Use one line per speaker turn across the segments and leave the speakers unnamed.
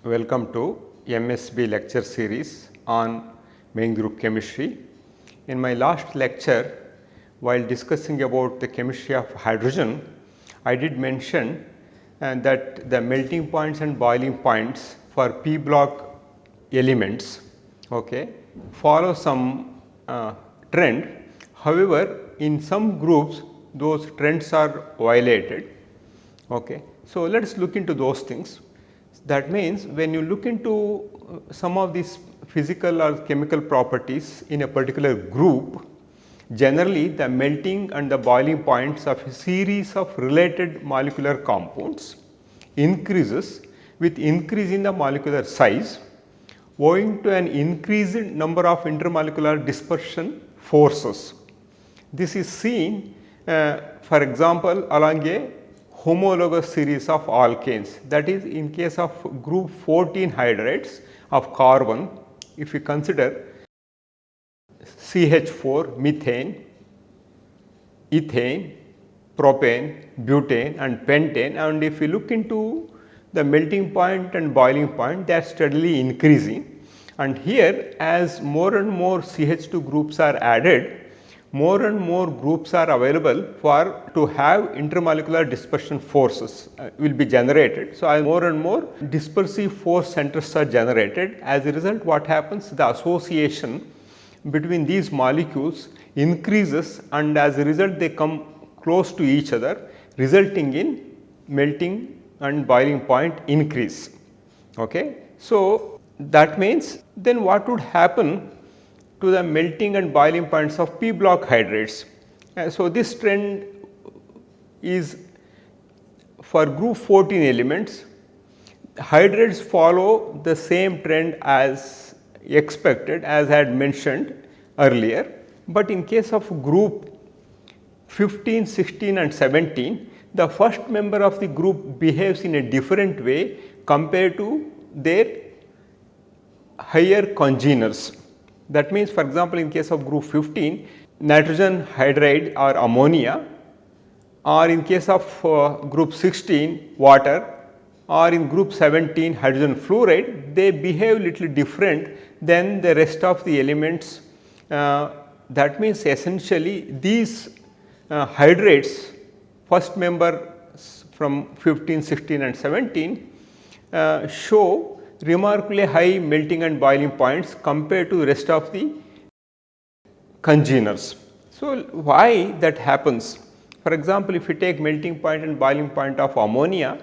Welcome to MSB lecture series on main group chemistry. In my last lecture, while discussing about the chemistry of hydrogen, I did mention that the melting points and boiling points for p block elements follow some trend. However, in some groups those trends are violated. So, let us look into those things. That means, when you look into some of these physical or chemical properties in a particular group, generally the melting and the boiling points of a series of related molecular compounds increases with increase in the molecular size owing to an increased number of intermolecular dispersion forces. This is seen for example along a homologous series of alkanes, that is in case of group 14 hydrates of carbon. If we consider CH4, methane, ethane, propane, butane and pentane, and if we look into the melting point and boiling point, they are steadily increasing, and here as more and more CH2 groups are added, more and more groups are available for to have intermolecular dispersion forces will be generated. So, as more and more dispersive force centers are generated, as a result what happens, the association between these molecules increases, and as a result they come close to each other, resulting in melting and boiling point increase. So, that means then what would happen to the melting and boiling points of p block hydrates. So, this trend is for group 14 elements. Hydrates follow the same trend as expected, as I had mentioned earlier, but in case of group 15, 16 and 17, the first member of the group behaves in a different way compared to their higher congeners. That means, for example, in case of group 15, nitrogen hydride or ammonia, or in case of group 16, water, or in group 17, hydrogen fluoride, they behave little different than the rest of the elements. That means, essentially these hydrates, first member from 15, 16 and 17 show remarkably high melting and boiling points compared to the rest of the congeners. So, why that happens? For example, if you take melting point and boiling point of ammonia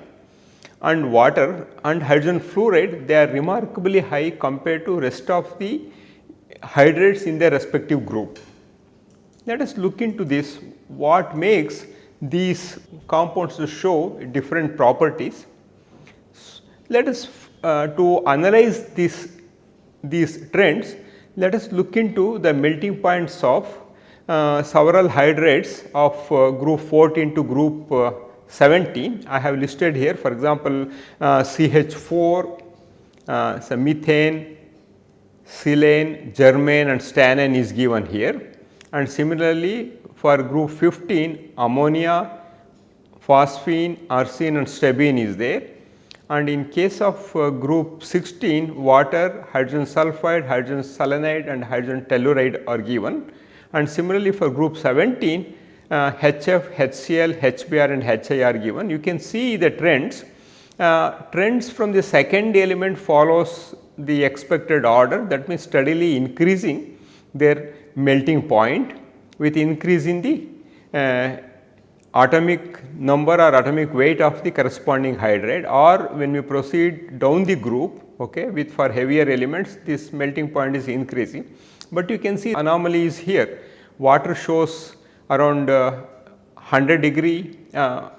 and water and hydrogen fluoride, they are remarkably high compared to rest of the hydrates in their respective group. Let us look into this, what makes these compounds to show different properties. Let us to analyze these trends, let us look into the melting points of several hydrates of group 14 to group 17. I have listed here, for example, CH4, methane, silane, germane and stannane is given here, and similarly for group 15, ammonia, phosphine, arsine and stebine is there. And in case of group 16, water, hydrogen sulfide, hydrogen selenide and hydrogen telluride are given, and similarly for group 17, HF, HCl, HBr and HI are given. You can see the trends. Trends from the second element follows the expected order, that means steadily increasing their melting point with increase in the atomic number or atomic weight of the corresponding hydride, or when we proceed down the group with for heavier elements, this melting point is increasing. But you can see anomalies here. Water shows around 100 degree and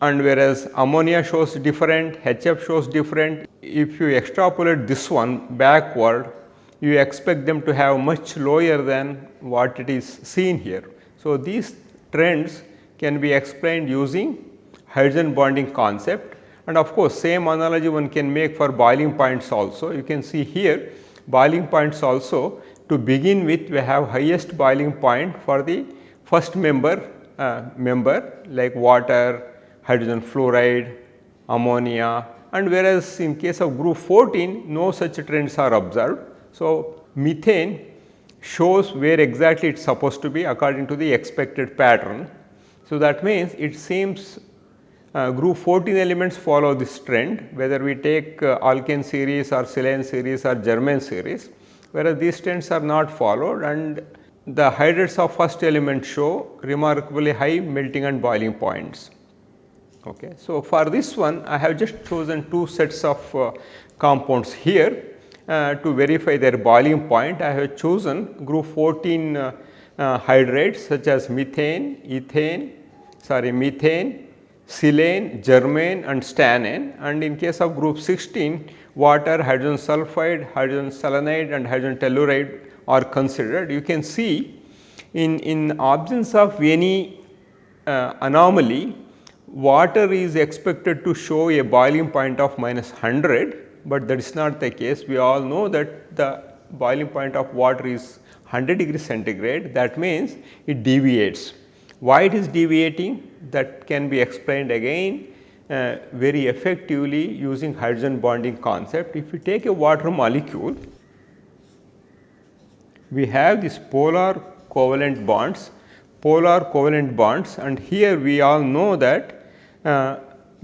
whereas ammonia shows different, HF shows different. If you extrapolate this one backward, you expect them to have much lower than what it is seen here. So, these trends can be explained using hydrogen bonding concept, and of course, same analogy one can make for boiling points also. You can see here boiling points also, to begin with we have highest boiling point for the first member like water, hydrogen fluoride, ammonia and whereas in case of group 14 no such trends are observed. So, methane shows where exactly it is supposed to be according to the expected pattern. So, that means it seems group 14 elements follow this trend, whether we take alkane series or silane series or germane series, whereas these trends are not followed, and the hydrates of first element show remarkably high melting and boiling points. Okay. So, for this one I have just chosen two sets of compounds here to verify their boiling point. I have chosen group 14 hydrates such as methane, methane, silane, germane and stannane, and in case of group 16 water, hydrogen sulphide, hydrogen selenide and hydrogen telluride are considered. You can see in absence of any anomaly, water is expected to show a boiling point of -100, but that is not the case. We all know that the boiling point of water is 100 degrees centigrade, that means it deviates. Why it is deviating? That can be explained again very effectively using hydrogen bonding concept. If we take a water molecule, we have these polar covalent bonds, and here we all know that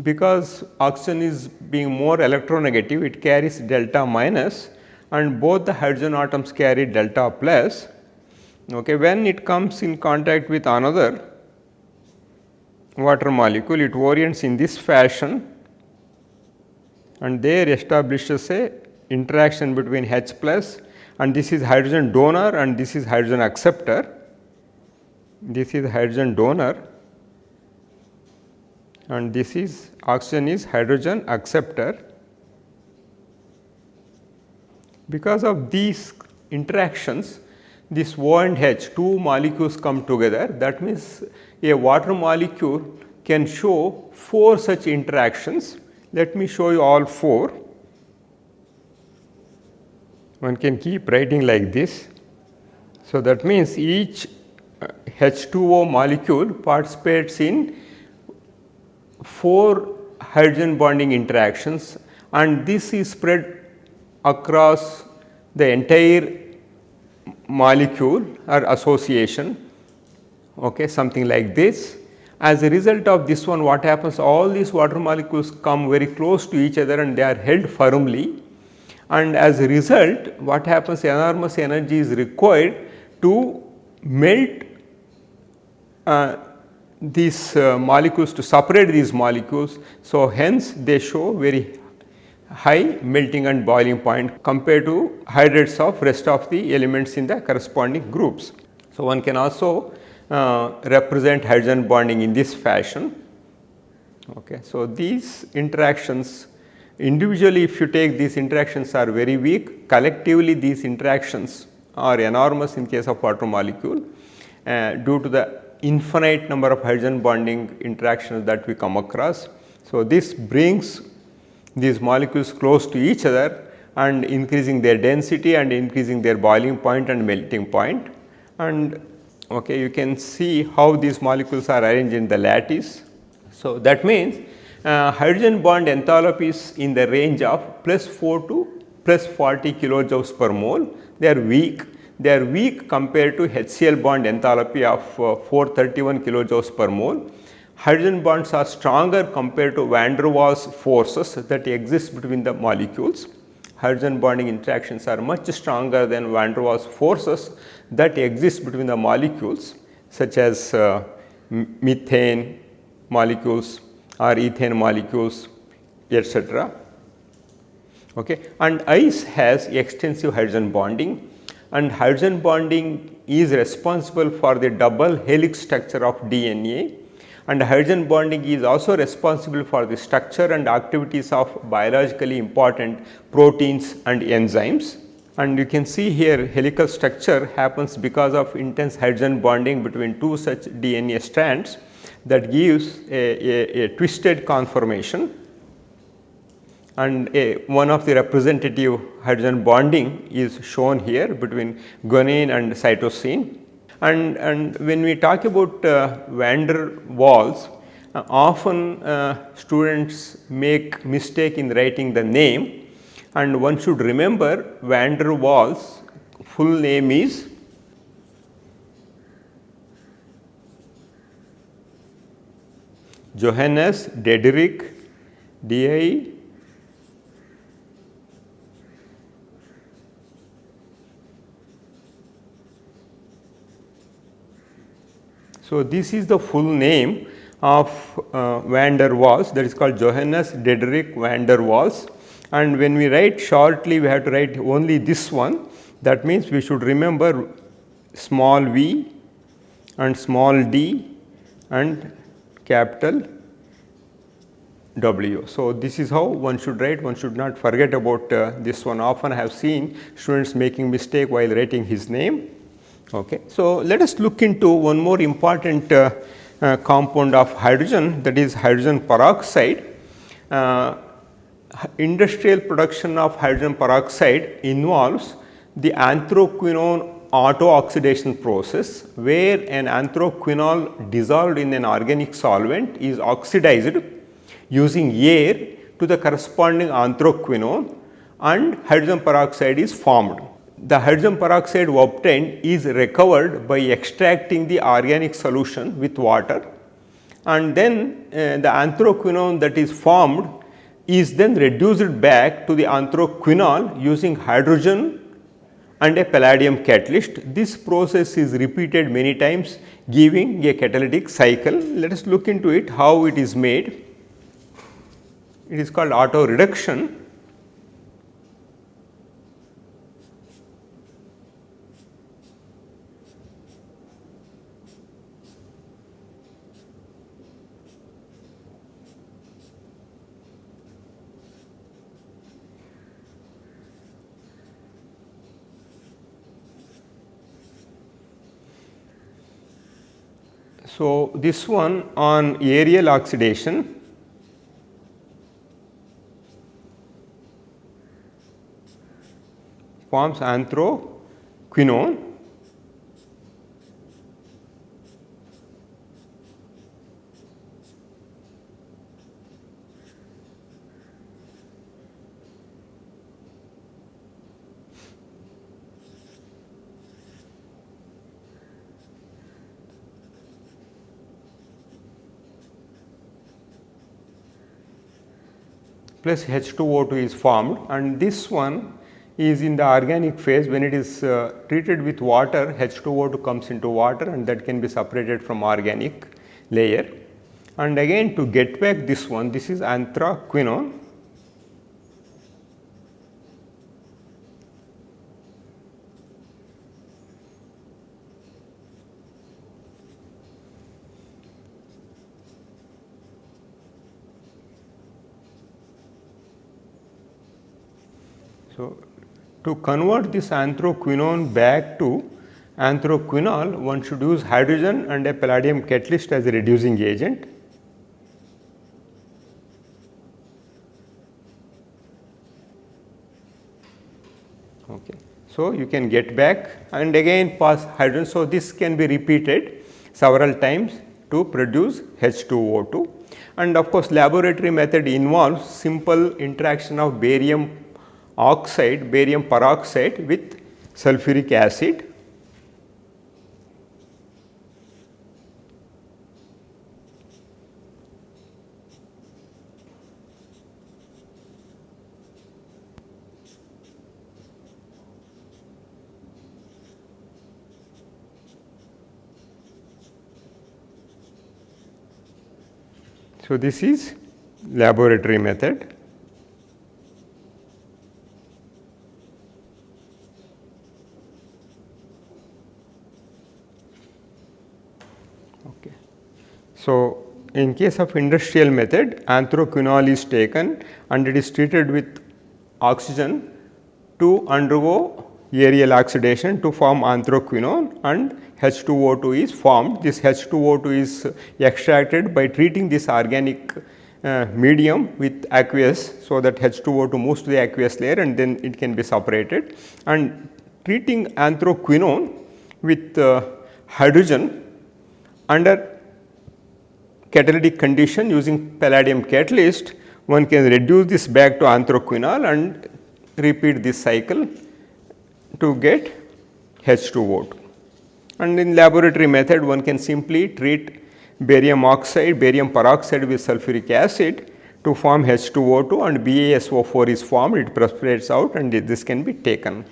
because oxygen is being more electronegative, it carries delta minus and both the hydrogen atoms carry delta plus. Okay. When it comes in contact with another water molecule, it orients in this fashion and there establishes a interaction between H plus, and this is hydrogen donor and this is hydrogen acceptor. This is hydrogen donor and this is oxygen is hydrogen acceptor. Because of these interactions, this O and H, two molecules come together. That means a water molecule can show 4 such interactions. Let me show you all 4. One can keep writing like this. So, that means each H2O molecule participates in 4 hydrogen bonding interactions, and this is spread across the entire molecule or association, okay, something like this. As a result of this one, what happens, all these water molecules come very close to each other and they are held firmly, and as a result what happens, enormous energy is required to melt these molecules, to separate these molecules. So, hence they show very high melting and boiling point compared to hydrates of rest of the elements in the corresponding groups. So, one can also represent hydrogen bonding in this fashion. Okay. So, these interactions individually, if you take these interactions are very weak, collectively these interactions are enormous in case of water molecule due to the infinite number of hydrogen bonding interactions that we come across. So, this brings these molecules close to each other and increasing their density and increasing their boiling point and melting point. And okay, you can see how these molecules are arranged in the lattice. So, that means hydrogen bond enthalpy is in the range of +4 to +40 kilojoules per mole. They are weak. They are weak compared to HCl bond enthalpy of 431 kilojoules per mole. Hydrogen bonds are stronger compared to van der Waals forces that exist between the molecules. Hydrogen bonding interactions are much stronger than van der Waals forces that exist between the molecules, such as methane molecules or ethane molecules, etc. Okay. And ice has extensive hydrogen bonding, and hydrogen bonding is responsible for the double helix structure of DNA, and hydrogen bonding is also responsible for the structure and activities of biologically important proteins and enzymes. And you can see here helical structure happens because of intense hydrogen bonding between two such DNA strands that gives a twisted conformation. And one of the representative hydrogen bonding is shown here between guanine and cytosine. And when we talk about van der Waals, often students make mistake in writing the name, and one should remember van der Waals full name is Johannes Diederik D.I. So, this is the full name of van der Waals, that is called Johannes Diederik van der Waals, and when we write shortly we have to write only this one. That means we should remember small v and small d and capital W. So, this is how one should write, one should not forget about this one. Often I have seen students making mistake while writing his name. Okay. So, let us look into one more important compound of hydrogen, that is hydrogen peroxide. Industrial production of hydrogen peroxide involves the anthraquinone auto-oxidation process, where an anthraquinol dissolved in an organic solvent is oxidized using air to the corresponding anthraquinone and hydrogen peroxide is formed. The hydrogen peroxide obtained is recovered by extracting the organic solution with water, and then the anthraquinone that is formed is then reduced back to the anthraquinol using hydrogen and a palladium catalyst. This process is repeated many times, giving a catalytic cycle. Let us look into it, how it is made. It is called auto reduction. So, this one on aerial oxidation forms anthraquinone, plus H2O2 is formed, and this one is in the organic phase. When it is treated with water, H2O2 comes into water and that can be separated from organic layer. And again, to get back this one, this is anthraquinone. So, to convert this anthraquinone back to anthraquinol, one should use hydrogen and a palladium catalyst as a reducing agent. Okay. So, you can get back and again pass hydrogen. So, this can be repeated several times to produce H2O2, and of course, laboratory method involves simple interaction of barium oxide, barium peroxide with sulfuric acid. So, this is laboratory method. Okay. So, in case of industrial method, anthraquinol is taken and it is treated with oxygen to undergo aerial oxidation to form anthraquinone, and H2O2 is formed. This H2O2 is extracted by treating this organic medium with aqueous, so that H2O2 moves to the aqueous layer and then it can be separated. And treating anthraquinone with hydrogen under catalytic condition using palladium catalyst, one can reduce this back to anthraquinol and repeat this cycle to get H2O2. And in laboratory method, one can simply treat barium oxide, barium peroxide with sulfuric acid to form H2O2, and BaSO4 is formed, it precipitates out, and this can be taken.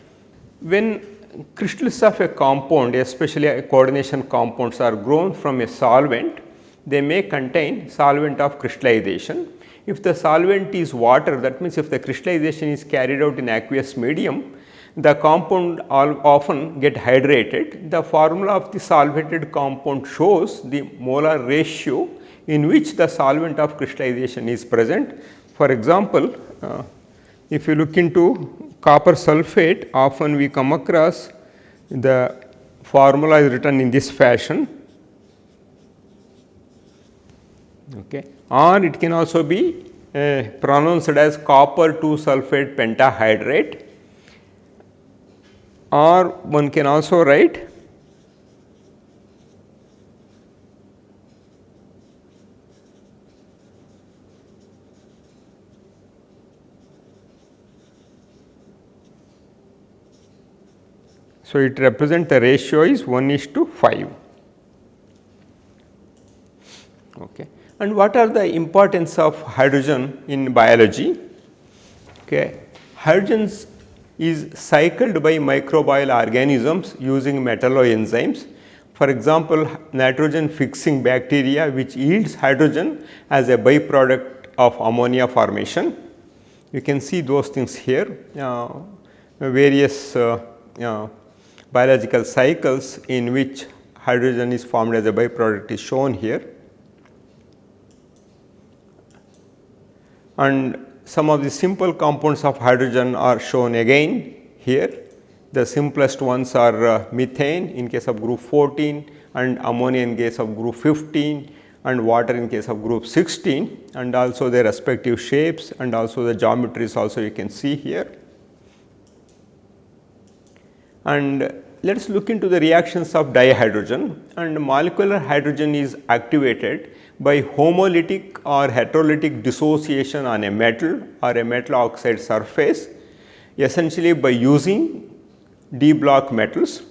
When crystals of a compound, especially coordination compounds, are grown from a solvent, they may contain solvent of crystallization. If the solvent is water, that means if the crystallization is carried out in aqueous medium, the compound often get hydrated. The formula of the solvated compound shows the molar ratio in which the solvent of crystallization is present. For example, if you look into copper sulfate, often we come across the formula is written in this fashion, okay, or it can also be pronounced as copper 2 sulfate pentahydrate, or one can also write so it represents the ratio is 1:5. Okay. And what are the importance of hydrogen in biology? Okay. Hydrogen is cycled by microbial organisms using metalloenzymes. For example, nitrogen fixing bacteria which yields hydrogen as a byproduct of ammonia formation. You can see those things here, various biological cycles in which hydrogen is formed as a byproduct is shown here. And some of the simple compounds of hydrogen are shown again here. The simplest ones are methane in case of group 14, and ammonia in case of group 15, and water in case of group 16, and also their respective shapes and also the geometries also you can see here. And let us look into the reactions of dihydrogen. And molecular hydrogen is activated by homolytic or heterolytic dissociation on a metal or a metal oxide surface, essentially by using D block metals.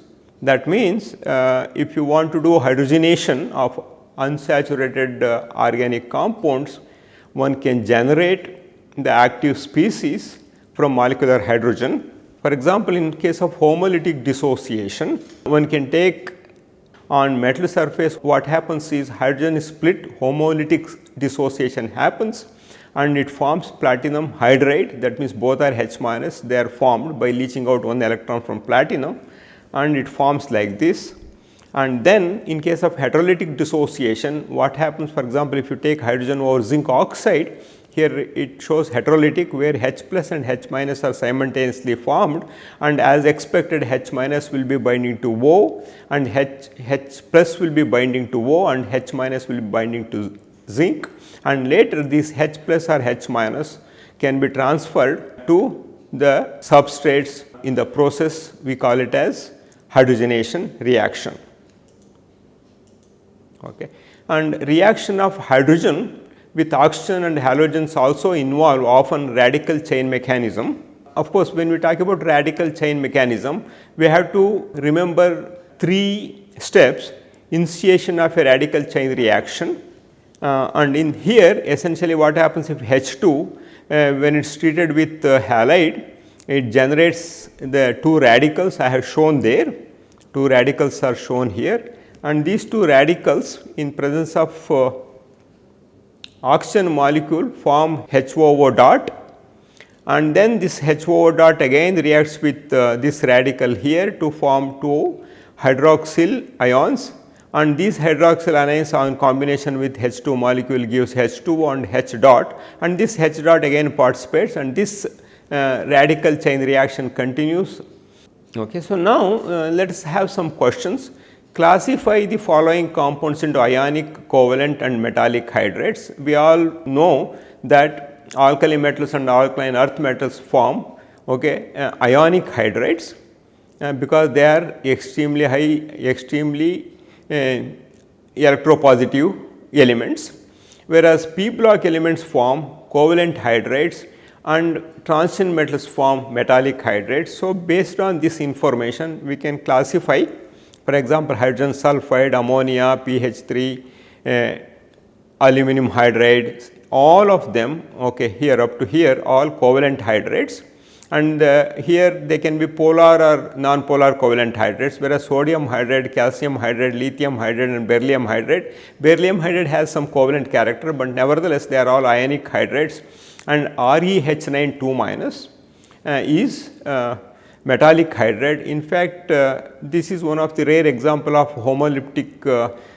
That means, if you want to do hydrogenation of unsaturated organic compounds, one can generate the active species from molecular hydrogen. For example, in case of homolytic dissociation, one can take on metal surface, what happens is hydrogen is split, homolytic dissociation happens, and it forms platinum hydride. That means both are H minus, they are formed by leaching out one electron from platinum, and it forms like this. And then in case of heterolytic dissociation, what happens, for example, if you take hydrogen over zinc oxide, here it shows heterolytic where H plus and H minus are simultaneously formed, and as expected H minus will be binding to O, and H plus will be binding to O, and H minus will be binding to zinc, and later this H plus or H minus can be transferred to the substrates in the process. We call it as hydrogenation reaction. Okay. And reaction of hydrogen with oxygen and halogens also involve often radical chain mechanism. Of course, when we talk about radical chain mechanism, we have to remember 3 steps: initiation of a radical chain reaction, and in here essentially what happens if H2 when it is treated with halide, it generates the 2 radicals I have shown there. 2 radicals are shown here, and these 2 radicals in presence of oxygen molecule form HOO dot, and then this HOO dot again reacts with this radical here to form 2 hydroxyl ions, and these hydroxyl ions in combination with H2 molecule gives H2O and H dot, and this H dot again participates, and this radical chain reaction continues. Okay. So, now let us have some questions. Classify the following compounds into ionic, covalent and metallic hydrates. We all know that alkali metals and alkaline earth metals form ionic hydrates because they are extremely high, extremely electropositive elements. whereas p block elements form covalent hydrates and transition metals form metallic hydrates. So, based on this information we can classify, for example, hydrogen sulfide, ammonia, PH3, aluminum hydride, all of them, okay, here up to here all covalent hydrates, and here they can be polar or non-polar covalent hydrates, whereas sodium hydride, calcium hydride, lithium hydride and beryllium hydride. Beryllium hydride has some covalent character, but nevertheless they are all ionic hydrates, and ReH9 2 minus is metallic hydride. In fact, this is one of the rare example of homoleptic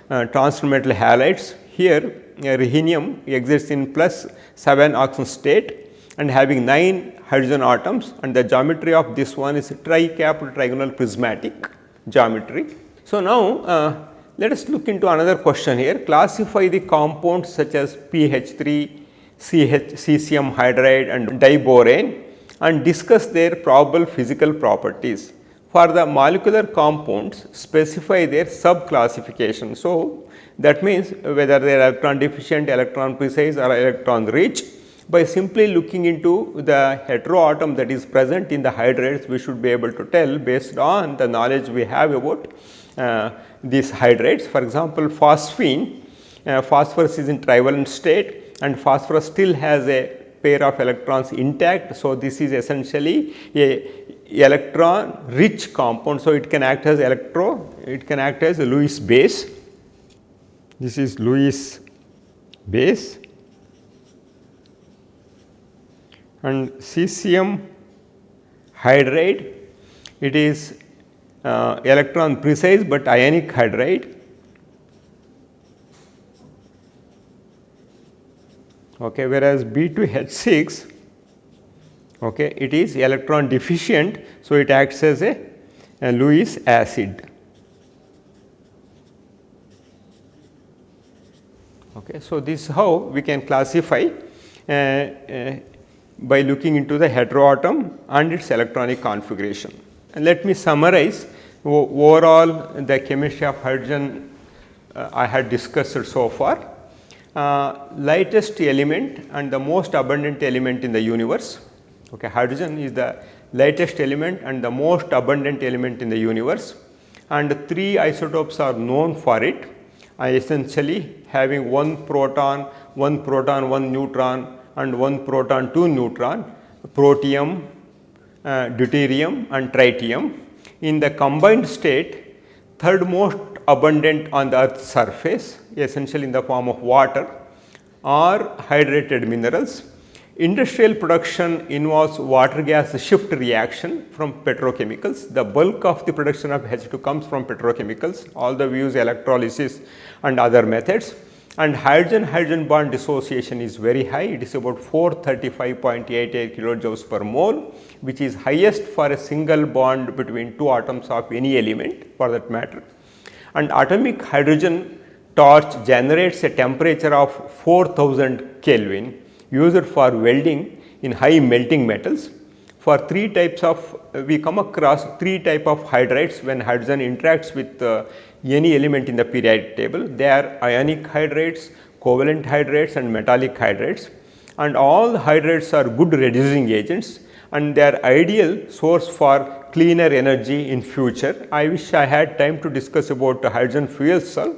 transmetal halides. Here rhenium exists in plus 7 oxygen state and having 9 hydrogen atoms, and the geometry of this one is tri-capped trigonal prismatic geometry. So, now let us look into another question here. Classify the compounds such as PH3, cesium hydride and diborane and discuss their probable physical properties. For the molecular compounds, specify their sub-classification. So, that means whether they are electron deficient, electron precise or electron rich. By simply looking into the heteroatom that is present in the hydrates, we should be able to tell based on the knowledge we have about these hydrates. For example, phosphine, phosphorus is in trivalent state and phosphorus still has a pair of electrons intact. So, this is essentially a electron rich compound. So, it can act as it can act as a Lewis base. This is Lewis base. And cesium hydride, it is electron precise but ionic hydride. Okay, whereas B2H6, okay, it is electron deficient, so it acts as a Lewis acid. Okay, so this is how we can classify by looking into the heteroatom and its electronic configuration. And let me summarize overall the chemistry of hydrogen I had discussed so far. Lightest element and the most abundant element in the universe. Okay, hydrogen is the lightest element and the most abundant element in the universe, and 3 isotopes are known for it, essentially having 1 proton, 1 neutron and 1 proton 2 neutron, protium, deuterium and tritium. In the combined state, third most abundant on the earth's surface, essentially in the form of water or hydrated minerals. Industrial production involves water gas shift reaction from petrochemicals. The bulk of the production of H2 comes from petrochemicals, although we use electrolysis and other methods. And hydrogen bond dissociation is very high. It is about 435.88 kilojoules per mole, which is highest for a single bond between 2 atoms of any element for that matter. And atomic hydrogen torch generates a temperature of 4000 Kelvin used for welding in high melting metals. For 3 types of, we come across 3 types of hydrides when hydrogen interacts with any element in the periodic table. They are ionic hydrides, covalent hydrides and metallic hydrides, and all hydrides are good reducing agents and they are ideal source for cleaner energy in future. I wish I had time to discuss about hydrogen fuel cell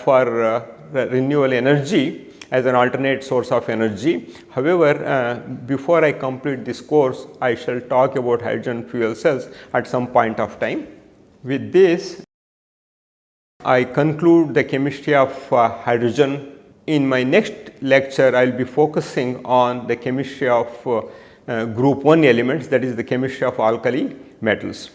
for renewable energy as an alternate source of energy. However, before I complete this course, I shall talk about hydrogen fuel cells at some point of time. With this, I conclude the chemistry of hydrogen. In my next lecture, I will be focusing on the chemistry of group 1 elements, that is the chemistry of alkali metals.